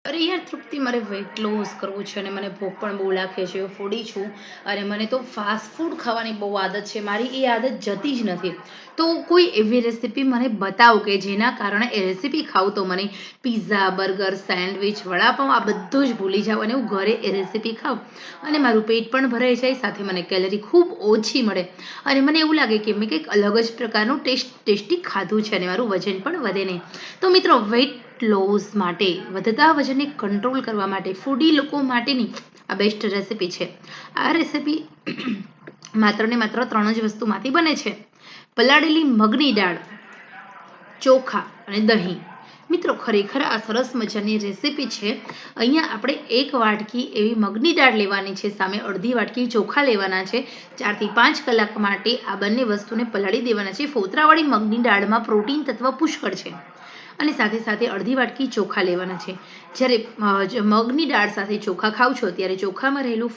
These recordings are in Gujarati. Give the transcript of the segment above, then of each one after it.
અરે યાર તૃપ્તિ, મારે વેઇટ લોસ કરવું છે અને મને ભૂખ પણ બહુ લાગે છે, ફૂડી છું અને મને તો ફાસ્ટ ફૂડ ખાવાની બહુ આદત છે. મારી એ આદત જતી જ નથી. તો કોઈ એવી રેસીપી મને બતાવો કે જેના કારણે એ રેસીપી ખાઉં તો મને પિઝા, બર્ગર, સેન્ડવિચ, વડાપાઉં આ બધું જ ભૂલી જાઉં અને હું ઘરે એ રેસીપી ખાઉં અને મારું પેટ પણ ભરાઈ જાય, સાથે મને કેલરી ખૂબ ઓછી મળે અને મને એવું લાગે કે મેં કંઈક અલગ જ પ્રકારનું ટેસ્ટી ખાધું છે અને મારું વજન પણ વધે નહીં. તો મિત્રો, વેઇટ લોસ માટે, વધતા વજનને કંટ્રોલ કરવા માટે, ફૂડી લોકો માટેની આ બેસ્ટ રેસીપી છે. આ રેસીપી માત્ર ને માત્ર 3 જ વસ્તુમાંથી બને છે: પલાળેલી મગની દાળ, ચોખા અને દહીં. મિત્રો, ખરેખર આ સરસ મજાની રેસીપી છે. અહીંયા આપણે 1 વાટકી એવી મગની દાળ લેવાની છે, સામે અડધી વાટકી ચોખા લેવાના છે. 4 થી 5 કલાક માટે આ બંને વસ્તુને પલાળી દેવાના છે. ફોતરાવાળી મગની દાળમાં પ્રોટીન તત્વ પુષ્કળ છે અને સાથે સાથે અડધી વાટકી ચોખા લેવાના છે. જ્યારે મગની દાળ સાથે ચોખા ખાવ છો ત્યારે ચોખામાં રહેલું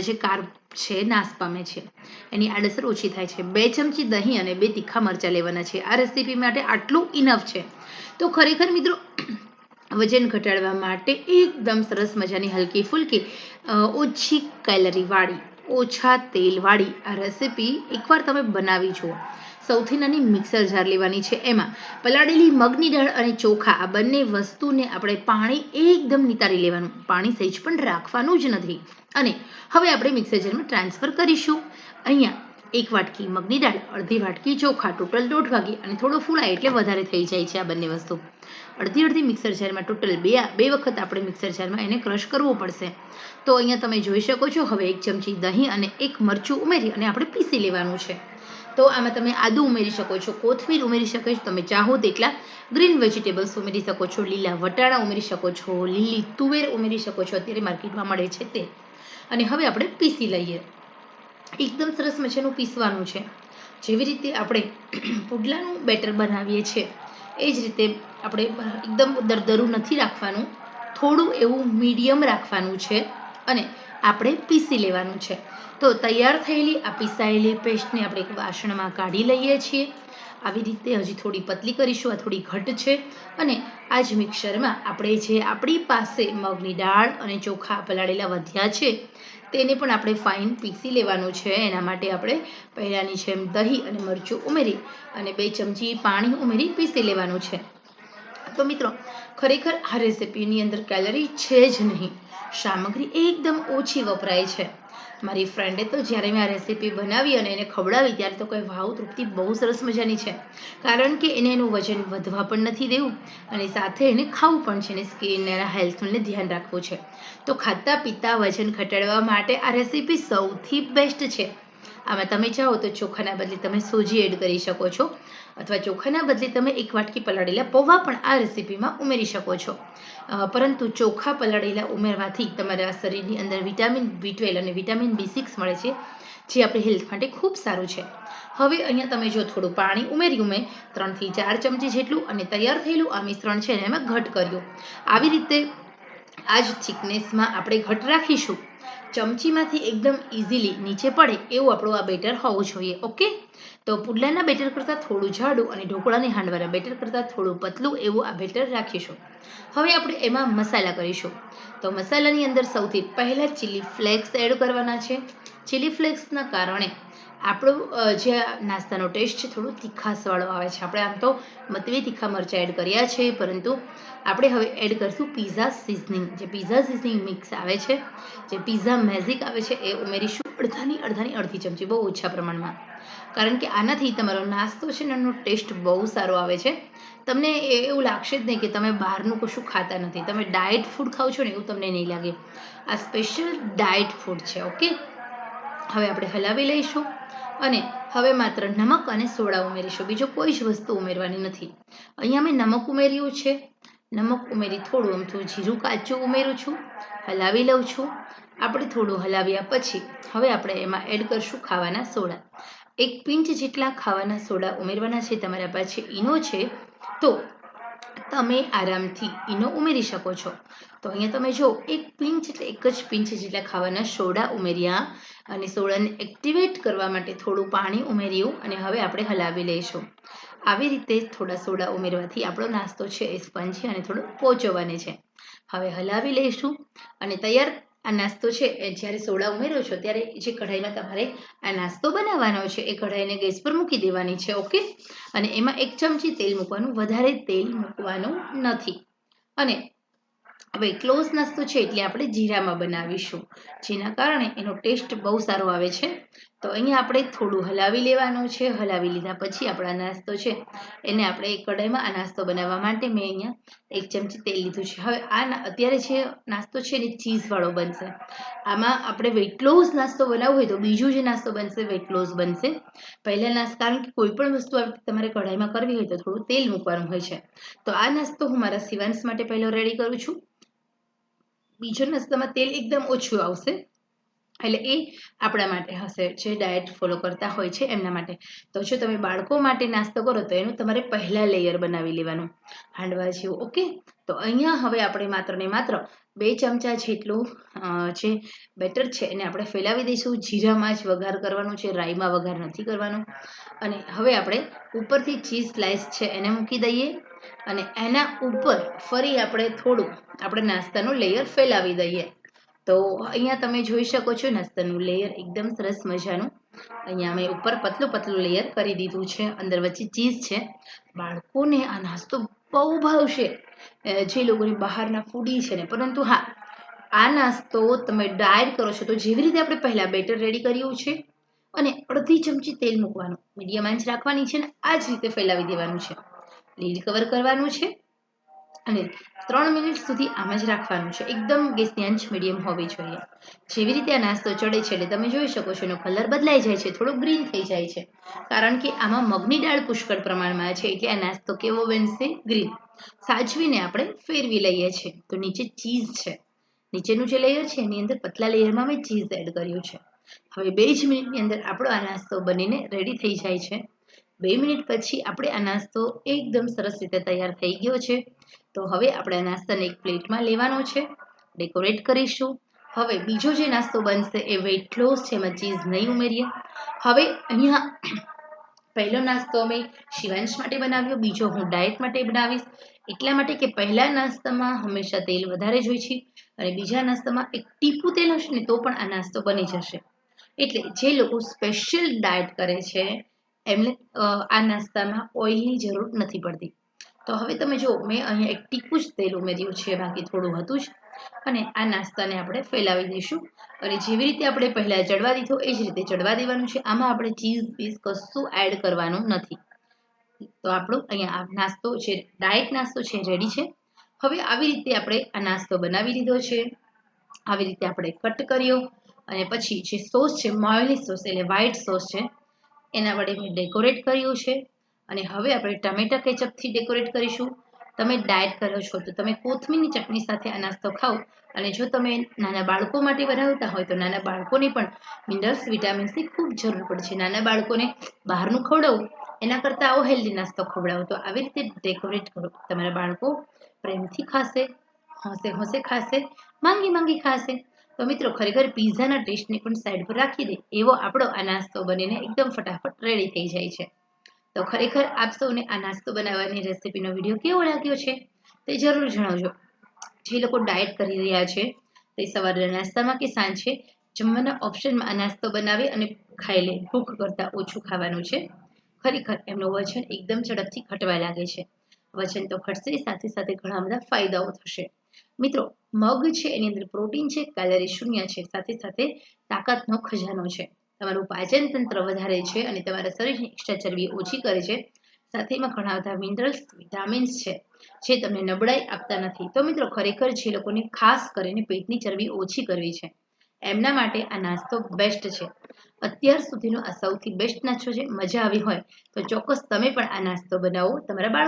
જે કાર્બ છે નાશ પામે છે, એની આડઅસર ઓછી થાય છે. 2 ચમચી દહીં અને 2 તીખા મરચાં લેવાના છે. આ રેસીપી માટે આટલું ઇનફ છે. તો ખરેખર મિત્રો, વજન ઘટાડવા માટે એકદમ સરસ મજાની હલકી ફુલકી, ઓછી કેલરીવાળી, ઓછા તેલવાળી આ રેસીપી એકવાર તમે બનાવી જુઓ. સૌથી નાની મિક્સર જાર લેવાની છે. એમાં પલાળેલી મગની દાળ અને ચોખા આ બંને વસ્તુને આપણે પાણી એકદમ નિતારી લેવાનું, પાણી સહેજ પણ રાખવાનું જ નથી. અને હવે આપણે મિક્સર જારમાં ટ્રાન્સફર કરીશું. અહીંયા 1 વાટકી મગની દાળ, અડધી વાટકી ચોખા, ટોટલ 1.5 વાટકી અને થોડો ફૂલાય એટલે વધારે થઈ જાય છે આ બંને વસ્તુ. અડધી મિક્સર જારમાં ટોટલ બે વખત આપણે મિક્સર જારમાં એને ક્રશ કરવું પડશે. તો અહીંયા તમે જોઈ શકો છો. હવે 1 ચમચી દહીં અને 1 મરચું ઉમેરી અને આપણે પીસી લેવાનું છે. તો આમાં તમે આદુ ઉમેરી શકો છો, કોથમીર ઉમેરી શકો છો, તમે ચાહો તેટલા ગ્રીન વેજીટેબલ્સ ઉમેરી શકો છો, લીલા વટાણા ઉમેરી શકો છો, લીલી તુવેર ઉમેરી શકો છો, અત્યારે માર્કેટમાં મળે છે તે. અને હવે આપણે પીસી લઈએ. એકદમ સરસ મજાનું પીસવાનું છે. જેવી રીતે આપણે પુડલાનું બેટર બનાવીએ છીએ એ જ રીતે આપણે એકદમ દરદરું નથી રાખવાનું, થોડું એવું મીડિયમ રાખવાનું છે અને આપણે પીસી લેવાનું છે. તો તૈયાર થયેલી આ પીસાયેલી પેસ્ટને આપણે એક વાસણમાં કાઢી લઈએ છીએ. આવી રીતે હજી થોડી પતલી કરીશું, આ થોડી ઘટ છે. અને આ જ મિક્સરમાં આપણે જે આપણી પાસે મગની દાળ અને ચોખા પલાળેલા વધ્યા છે તેને પણ આપણે ફાઇન પીસી લેવાનું છે. એના માટે આપણે પહેલાંની જેમ દહીં અને મરચું ઉમેરી અને 2 ચમચી પાણી ઉમેરી પીસી લેવાનું છે. તો મિત્રો, ખરેખર આ રેસીપીની અંદર કેલરી છે જ નહીં, સામગ્રી એકદમ ઓછી વપરાય છે. મારી ફ્રેન્ડે તો જ્યારે મેં આ રેસીપી બનાવી અને એને ખવડાવી ત્યારે તો કહે, વાવ તૃપ્તિ, બહુ સરસ મજાની છે. કારણ કે એને એનું વજન વધવા પણ નથી દેવું અને સાથે એને ખાવું પણ છે, એને સ્કિન એના હેલ્થને ધ્યાન રાખવું છે. તો ખાતા પીતા વજન ઘટાડવા માટે આ રેસીપી સૌથી બેસ્ટ છે. આમાં તમે ચાહો તો ચોખાના બદલે તમે સોજી એડ કરી શકો છો અથવા ચોખાના બદલે તમે 1 વાટકી પલાળેલા પૌવા પણ આ રેસીપીમાં ઉમેરી શકો છો. પરંતુ ચોખા પલાળેલા ઉમેરવાથી તમારા શરીરની અંદર વિટામિન B12 અને વિટામિન B6 મળે છે, જે આપણી હેલ્થ માટે ખૂબ સારું છે. હવે અહીંયા તમે જો થોડું પાણી ઉમેર્યું મેં 3 થી 4 ચમચી જેટલું અને તૈયાર થયેલું આ મિશ્રણ છે એમાં ઘટ કર્યું. આવી રીતે આ જ થિકનેસમાં આપણે ઘટ રાખીશું. ચમચીમાંથી એકદમ ઇઝીલી નીચે પડે એવું આપણું આ બેટર હોવું જોઈએ. ઓકે, તો પુડલાના બેટર કરતાં થોડું જાડું અને ઢોકળાની હાંડવાના બેટર કરતાં થોડું પતલું એવું આ બેટર રાખીશું. હવે આપણે એમાં મસાલા કરીશું. તો મસાલાની અંદર સૌથી પહેલાં ચીલી ફ્લેક્સ એડ કરવાના છે. ચીલી ફ્લેક્સના કારણે આપણો જે નાસ્તાનો ટેસ્ટ છે થોડો તીખાસવાળો આવે છે. આપણે આમ તો મતવી તીખા મરચાં એડ કર્યા છે, પરંતુ આપણે હવે એડ કરીશું પિઝા સિઝનિંગ. જે પિઝા સિઝનિંગ મિક્સ આવે છે, જે પિઝા મેજિક આવે છે, એ ઉમેરીશું અડધી ચમચી, બહુ ઓછા પ્રમાણમાં. કારણ કે આનાથી તમારો નાસ્તો છે ને એનો ટેસ્ટ બહુ સારો આવે છે. તમને એવું લાગશે જ નહીં કે તમે બહારનું કશું ખાતા નથી, તમે ડાયટ ફૂડ ખાઓ છો ને એવું તમને નહીં લાગે. આ સ્પેશિયલ ડાયટ ફૂડ છે. ઓકે, હવે આપણે હલાવી લઈશું અને હવે માત્ર નમક અને સોડા ઉમેરીશું, બીજો કોઈ જ વસ્તુ ઉમેરવાની નથી. અહીંયા મેં નમક ઉમેર્યું છે. નમક ઉમેરી થોડું અમથું જીરું કાચું ઉમેરું છું, હલાવી લઉં છું. આપણે થોડું હલાવ્યા પછી હવે આપણે એમાં એડ કરશું ખાવાના સોડા. 1 પિંચ જેટલા ખાવાના સોડા ઉમેરવાના છે. તમારા પાસે ઈનો છે તો તમે આરામથી ઈનો ઉમેરી શકો છો. તો અહીંયા તમે જો 1 જ પિંચ જેટલા ખાવાના સોડા ઉમેર્યા અને સોડાને એક્ટિવેટ કરવા માટે થોડું પાણી ઉમેર્યું અને હવે આપણે હલાવી લઈશું. આવી રીતે થોડા સોડા ઉમેરવાથી આપણો નાસ્તો છે એ સ્પંજી અને થોડો પોચો બને છે. હવે હલાવી લઈશું અને તૈયાર આ નાસ્તો છે એ જ્યારે સોડા ઉમેરો છો ત્યારે જે કઢાઈમાં તમારે આ નાસ્તો બનાવવાનો છે એ કઢાઈને ગેસ પર મૂકી દેવાની છે. ઓકે, અને એમાં 1 ચમચી તેલ મૂકવાનું, વધારે તેલ મૂકવાનું નથી. અને હવે ક્લોઝ નાસ્તો છે એટલે આપણે જીરામાં બનાવીશું, જેના કારણે એનો ટેસ્ટ બહુ સારો આવે છે. તો અહીંયા આપણે થોડું હલાવી લેવાનું છે. હલાવી લીધા પછી આપણા નાસ્તો છે એને આપણે એક કઢાઈમાં આ નાસ્તો બનાવવા માટે મેં અહીંયા 1 ચમચી તેલ લીધું છે. હવે અત્યારે જે નાસ્તો છે એ ચીઝવાળો બનશે. આમાં આપણે વેઇટ લોસ નાસ્તો બનાવવો હોય તો બીજો જે નાસ્તો બનશે વેઇટ લોસ બનશે. પહેલા નાસ્તો, કારણ કે કોઈ પણ વસ્તુ તમારે કઢાઈમાં કરવી હોય તો થોડું તેલ મૂકવાનું હોય છે. તો આ નાસ્તો હું મારા શિવાંશ માટે પહેલો રેડી કરું છું. બીજો નાસ્તામાં તેલ એકદમ ઓછું આવશે, એટલે એ આપણા માટે હશે જે ડાયટ ફોલો કરતા હોય છે એમના માટે. તો જો તમે બાળકો માટે નાસ્તો કરો તો એનું તમારે પહેલા લેયર બનાવી લેવાનું, હાંડવા જેવું. ઓકે, તો અહીંયા હવે આપણે માત્ર ને માત્ર 2 ચમચા જેટલું જે બેટર છે એને આપણે ફેલાવી દઈશું. જીરામાં જ વઘાર કરવાનું છે, રાઈમાં વઘાર નથી કરવાનો. અને હવે આપણે ઉપરથી ચીઝ સ્લાઇસ છે એને મૂકી દઈએ અને એના ઉપર ફરી આપણે થોડું આપણે નાસ્તાનું લેયર ફેલાવી દઈએ. તો અહીંયા તમે જોઈ શકો છો નાસ્તાનું લેયર એકદમ સરસ મજાનું અહીંયા મેં ઉપર પતલું પતલું લેયર કરી દીધું છે. અંદર વચ્ચે ચીઝ છે. બાળકોને આ નાસ્તો બહુ ભાવશે, જે લોકોની બહારના ફૂડી છે ને. પરંતુ હા, આ નાસ્તો તમે ડાયટ કરો છો તો જેવી રીતે આપણે પહેલા બેટર રેડી કર્યું છે અને અડધી ચમચી તેલ મૂકવાનું, મીડિયમ આંચ રાખવાની છે ને આ જ રીતે ફેલાવી દેવાનું છે. લીડ કવર કરવાનું છે અને 3 મિનિટ સુધી આમ જ રાખવાનું છે. એકદમ ગેસની આંચ મીડિયમ હોવી જોઈએ. જેવી રીતે આ નાસ્તો ચડે છે એટલે તમે જોઈ શકો છો એનો કલર બદલાઈ જાય છે, થોડો ગ્રીન થઈ જાય છે, કારણ કે આમાં મગની દાળ પુષ્કળ પ્રમાણમાં છે એટલે આ નાસ્તો કેવો બનશે? ગ્રીન. સાચવીને આપણે ફેરવી લઈએ છીએ. તો નીચે ચીઝ છે, નીચેનું જે લેયર છે એની અંદર પતલા લેયરમાં મેં ચીઝ એડ કર્યું છે. હવે 2 જ મિનિટની અંદર આપણો આ નાસ્તો બનીને રેડી થઈ જાય છે. 2 મિનિટ પછી આપણે આ નાસ્તો એકદમ સરસ રીતે તૈયાર થઈ ગયો છે. તો હવે આપણે આ નાસ્તાને એક પ્લેટમાં લેવાનો છે, ડેકોરેટ કરીશું. હવે બીજો જે નાસ્તો બનશે એ વેઇટ લોસ છે, એમાં ચીઝ નહીં ઉમેરીએ. હવે અહીંયા પહેલો નાસ્તો અમે શિવાંશ માટે બનાવ્યો, બીજો હું ડાયટ માટે બનાવીશ. એટલા માટે કે પહેલા નાસ્તામાં હંમેશા તેલ વધારે જોઈએ છે અને બીજા નાસ્તામાં એક ટીપું તેલ હશે ને તો પણ આ નાસ્તો બની જશે. એટલે જે લોકો સ્પેશિયલ ડાયટ કરે છે એમને આ નાસ્તામાં ઓઇલની જરૂર નથી પડતી. તો હવે તમે જો મેં અહીંયા એક ટીપું જ તેલ ઉમેર્યું છે, બાકી થોડું હતું જ. અને આ નાસ્તાને આપણે ફેલાવી દઈશું અને જેવી રીતે આપણે પહેલા ચડવા દીધો એ જ રીતે ચડવા દેવાનું છે. આમાં આપણે ચીઝ બીઝ કશું એડ કરવાનું નથી. તો આપણો અહીંયા આ નાસ્તો છે, ડાયટ નાસ્તો છે, રેડી છે. હવે આવી રીતે આપણે આ નાસ્તો બનાવી લીધો છે. આવી રીતે આપણે કટ કર્યો અને પછી જે સોસ છે, મોયોનીઝ સોસ એટલે વ્હાઈટ સોસ છે, એના વડે મેં ડેકોરેટ કર્યું છે. અને હવે આપણે ટમેટા કેચઅપથી ડેકોરેટ કરીશું. તમે ડાયટ કરો છો તો તમે કોથમીરની ચટણી સાથે આ નાસ્તો ખાઓ. અને જો તમે નાના બાળકો માટે બનાવતા હોય તો નાના બાળકોને પણ મિનરલ્સ, વિટામિન્સની ખૂબ જરૂર પડે છે. નાના બાળકોને બહારનું ખવડાવવું એના કરતાં આવો હેલ્ધી નાસ્તો ખવડાવો. તો આવી રીતે ડેકોરેટ કરો, તમારા બાળકો પ્રેમથી ખાશે, હોંશે હોંશે ખાશે, માંગી માંગી ખાશે. તો મિત્રો ખરેખર પીઝાના ટેસ્ટને પણ સાઈડ પર રાખી દે એવો આપણો આ નાસ્તો બનીને એકદમ ફટાફટ રેડી થઈ જાય છે. તો ખરેખર આપ સૌને આ નાસ્તો બનાવવાની રેસીપીનો વિડીયો કેવો લાગ્યો છે તે જરૂર જણાવજો. જે લોકો ડાયટ કરી રહ્યા છે તે સવારના નાસ્તામાં કે સાંજે જમવાના ઓપ્શનમાં આ નાસ્તો બનાવે અને ખાઈ લે. ભૂખ કરતાં ઓછું ખાવાનું છે. ખરેખર એમનું વજન એકદમ ઝડપથી ઘટવા લાગે છે. વજન તો ઘટશે, સાથે સાથે ઘણા બધા ફાયદાઓ થશે. મિત્રો, મગ છે એની અંદર પ્રોટીન છે, કેલરી શૂન્ય છે, સાથે સાથે તાકાતનો ખજાનો છે. તમારું પાચન તંત્ર વધારે છે અને તમારા શરીરની એક્સ્ટ્રા ચરબી ઓછી કરે છે. સાથે એમાં ઘણા બધા મિનરલ્સ, વિટામિન્સ છે જે તમને નબળાઈ આપતા નથી. તો મિત્રો ખરેખર જે લોકોને ખાસ કરીને પેટની ચરબી ઓછી કરવી છે એમના માટે આ નાસ્તો બેસ્ટ છે. અત્યાર સુધીનો આ સૌથી બેસ્ટ નાસ્તો છે. મજા આવી હોય તો ચોક્કસ તમે પણ આ નાસ્તો બનાવો, તમારા બાળકો